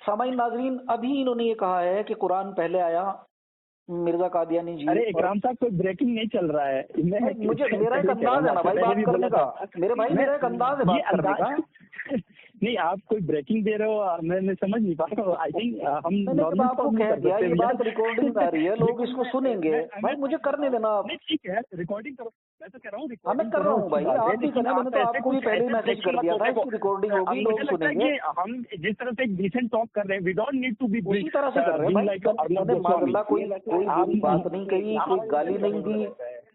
Speaker 1: سامعین ناظرین, ابھی انہوں نے یہ کہا ہے کہ قرآن پہلے آیا. مرزا قادیانی جی,
Speaker 2: ارے اکرام صاحب کوئی بریکنگ نہیں چل رہا ہے.
Speaker 1: مجھے میرا ایک انداز ہے نا بھائی بات کرنے کا, میرے بھائی میرا ایک انداز ہے بات کرنے کا.
Speaker 2: نہیں آپ کوئی بریکنگ دے رہے ہو, میں سمجھ نہیں پا رہا ہوں. آئی تھنک ہم
Speaker 1: آپ کو کہہ دیا یہ بات ریکارڈنگ آ رہی ہے, لوگ اس کو سنیں گے. بھائی مجھے کرنے دینا.
Speaker 2: ٹھیک ہے ریکارڈنگ کرو, میں تو کہہ رہا ہوں.
Speaker 1: میں کر رہا ہوں بھائی, آپ بھی کریں. میں نے تو آپ کو بھی پہلے ہی میسج کر دیا تھا اس کی ریکارڈنگ ہوگی, لوگ سنیں گے.
Speaker 2: ہم جس طرح سے ایک ڈیسنٹ ٹاک کر رہے ہیں, we don't need to be
Speaker 1: اسی طرح سے کر رہے ہیں. کوئی بات نہیں کہی, کوئی گالی نہیں دی,